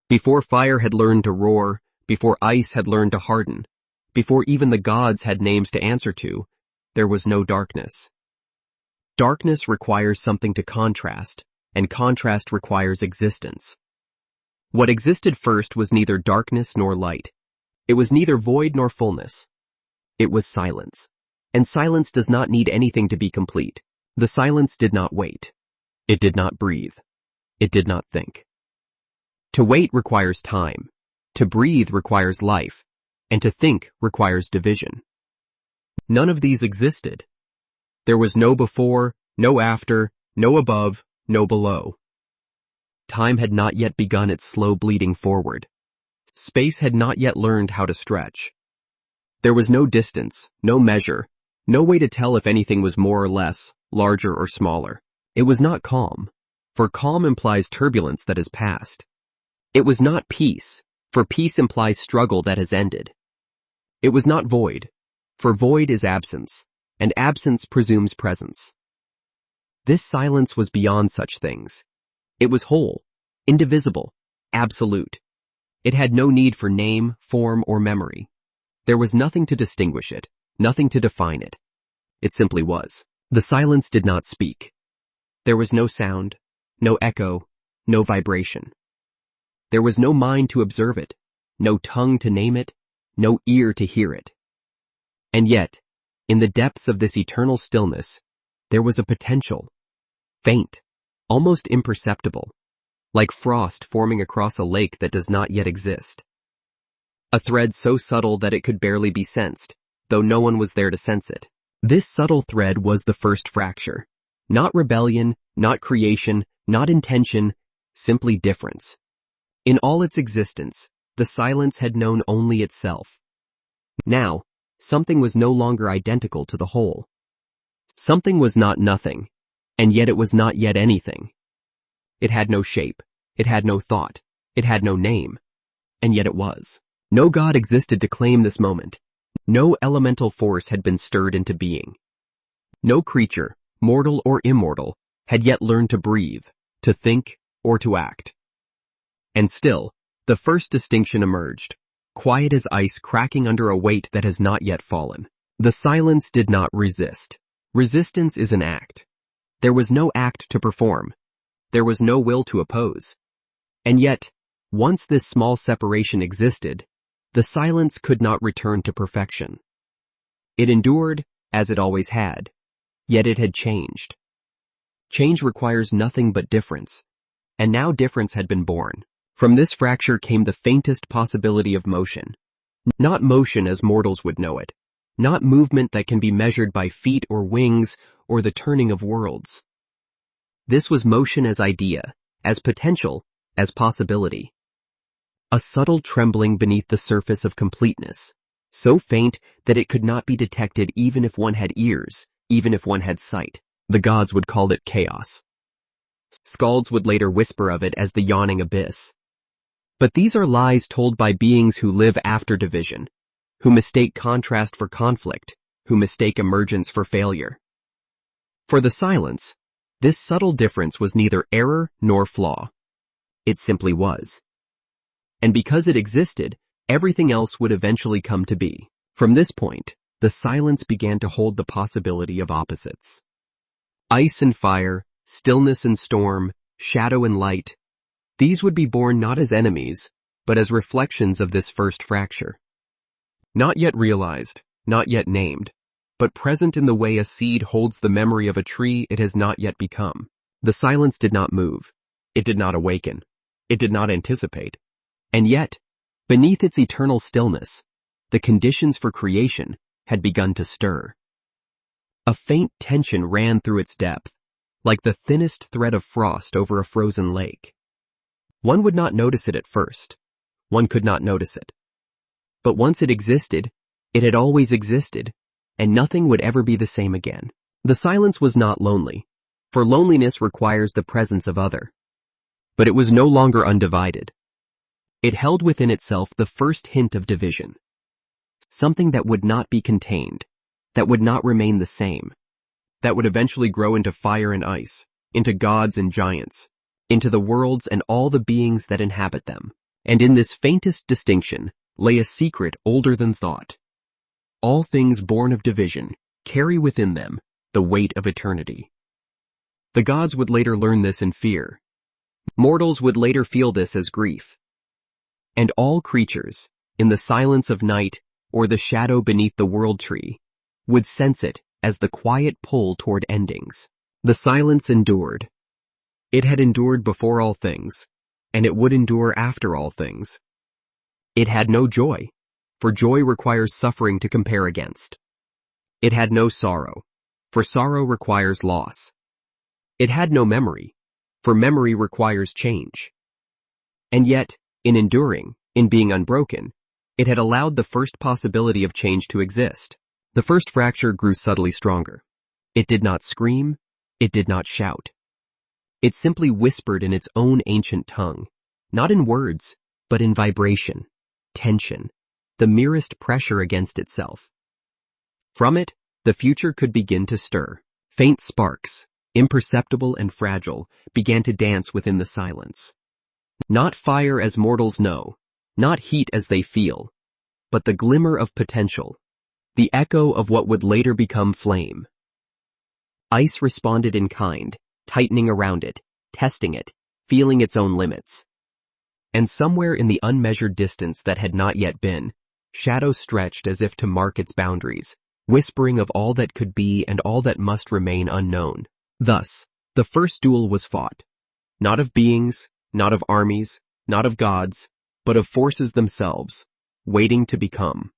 Before fire had learned to roar, before ice had learned to harden, before even the gods had names to answer to, there was no darkness. Darkness requires something to contrast, and contrast requires existence. What existed first was neither darkness nor light. It was neither void nor fullness. It was silence. And silence does not need anything to be complete. The silence did not wait. It did not breathe. It did not think. To wait requires time. To breathe requires life. And to think requires division. None of these existed. There was no before, no after, no above, no below. Time had not yet begun its slow bleeding forward. Space had not yet learned how to stretch. There was no distance, no measure, no way to tell if anything was more or less, larger or smaller. It was not calm, for calm implies turbulence that has passed. It was not peace, for peace implies struggle that has ended. It was not void, for void is absence, and absence presumes presence. This silence was beyond such things. It was whole, indivisible, absolute. It had no need for name, form, or memory. There was nothing to distinguish it, nothing to define it. It simply was. The silence did not speak. There was no sound, no echo, no vibration. There was no mind to observe it, no tongue to name it, no ear to hear it. And yet, in the depths of this eternal stillness, there was a potential, faint, almost imperceptible, like frost forming across a lake that does not yet exist. A thread so subtle that it could barely be sensed, though no one was there to sense it. This subtle thread was the first fracture. Not rebellion, not creation, not intention, simply difference. In all its existence, the silence had known only itself. Now, something was no longer identical to the whole. Something was not nothing, and yet it was not yet anything. It had no shape, it had no thought, it had no name, and yet it was. No God existed to claim this moment. No elemental force had been stirred into being. No creature, mortal or immortal, had yet learned to breathe, to think, or to act. And still, the first distinction emerged, quiet as ice cracking under a weight that has not yet fallen. The silence did not resist. Resistance is an act. There was no act to perform. There was no will to oppose. And yet, once this small separation existed, the silence could not return to perfection. It endured, as it always had, yet it had changed. Change requires nothing but difference, and now difference had been born. From this fracture came the faintest possibility of motion. Not motion as mortals would know it, not movement that can be measured by feet or wings or the turning of worlds. This was motion as idea, as potential, as possibility. A subtle trembling beneath the surface of completeness, so faint that it could not be detected even if one had ears, even if one had sight. The gods would call it chaos. Skalds would later whisper of it as the yawning abyss. But these are lies told by beings who live after division, who mistake contrast for conflict, who mistake emergence for failure. For the silence, this subtle difference was neither error nor flaw. It simply was. And because it existed, everything else would eventually come to be. From this point, the silence began to hold the possibility of opposites. Ice and fire, stillness and storm, shadow and light, these would be born not as enemies, but as reflections of this first fracture. Not yet realized, not yet named, but present in the way a seed holds the memory of a tree it has not yet become. The silence did not move. It did not awaken. It did not anticipate. And yet, beneath its eternal stillness, the conditions for creation had begun to stir. A faint tension ran through its depth, like the thinnest thread of frost over a frozen lake. One would not notice it at first. One could not notice it. But once it existed, it had always existed, and nothing would ever be the same again. The silence was not lonely, for loneliness requires the presence of other. But it was no longer undivided. It held within itself the first hint of division. Something that would not be contained, that would not remain the same, that would eventually grow into fire and ice, into gods and giants, into the worlds and all the beings that inhabit them. And in this faintest distinction lay a secret older than thought. All things born of division carry within them the weight of eternity. The gods would later learn this in fear. Mortals would later feel this as grief. And all creatures, in the silence of night or the shadow beneath the world tree, would sense it as the quiet pull toward endings. The silence endured. It had endured before all things, and it would endure after all things. It had no joy, for joy requires suffering to compare against. It had no sorrow, for sorrow requires loss. It had no memory, for memory requires change. And yet, in enduring, in being unbroken, it had allowed the first possibility of change to exist. The first fracture grew subtly stronger. It did not scream, it did not shout. It simply whispered in its own ancient tongue, not in words, but in vibration, tension, the merest pressure against itself. From it, the future could begin to stir. Faint sparks, imperceptible and fragile, began to dance within the silence. Not fire as mortals know, not heat as they feel, but the glimmer of potential, the echo of what would later become flame. Ice responded in kind, tightening around it, testing it, feeling its own limits. And somewhere in the unmeasured distance that had not yet been, shadow stretched as if to mark its boundaries, whispering of all that could be and all that must remain unknown. Thus, the first duel was fought. Not of beings, not of armies, not of gods, but of forces themselves, waiting to become.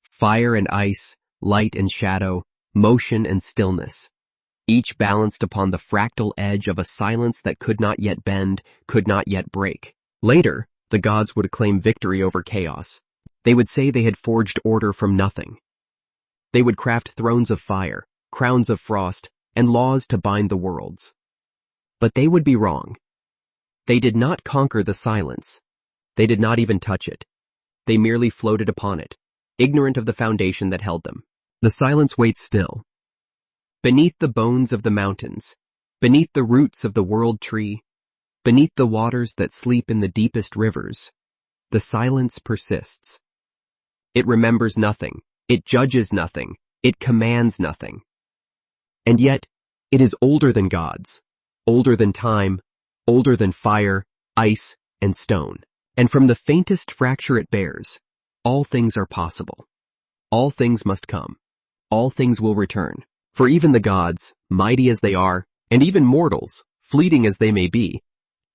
Fire and ice, light and shadow, motion and stillness, each balanced upon the fractal edge of a silence that could not yet bend, could not yet break. Later, the gods would claim victory over chaos. They would say they had forged order from nothing. They would craft thrones of fire, crowns of frost, and laws to bind the worlds. But they would be wrong. They did not conquer the silence. They did not even touch it. They merely floated upon it, ignorant of the foundation that held them. The silence waits still. Beneath the bones of the mountains, beneath the roots of the world tree, beneath the waters that sleep in the deepest rivers, the silence persists. It remembers nothing, it judges nothing, it commands nothing. And yet, it is older than gods, older than time, older than fire, ice, and stone. And from the faintest fracture it bears, all things are possible. All things must come. All things will return. For even the gods, mighty as they are, and even mortals, fleeting as they may be,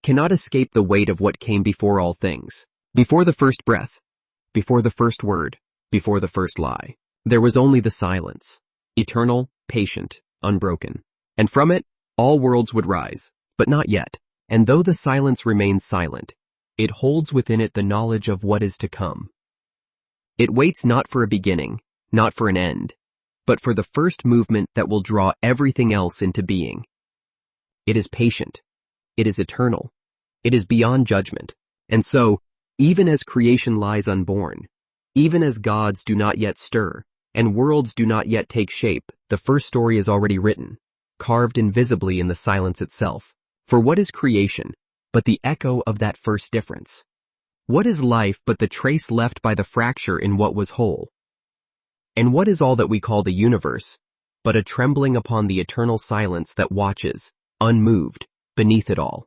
cannot escape the weight of what came before all things. Before the first breath, before the first word, before the first lie, there was only the silence, eternal, patient, unbroken. And from it, all worlds would rise, but not yet. And though the silence remains silent, it holds within it the knowledge of what is to come. It waits not for a beginning, not for an end, but for the first movement that will draw everything else into being. It is patient. It is eternal. It is beyond judgment. And so, even as creation lies unborn, even as gods do not yet stir, and worlds do not yet take shape, the first story is already written, carved invisibly in the silence itself. For what is creation but the echo of that first difference? What is life but the trace left by the fracture in what was whole? And what is all that we call the universe but a trembling upon the eternal silence that watches, unmoved, beneath it all?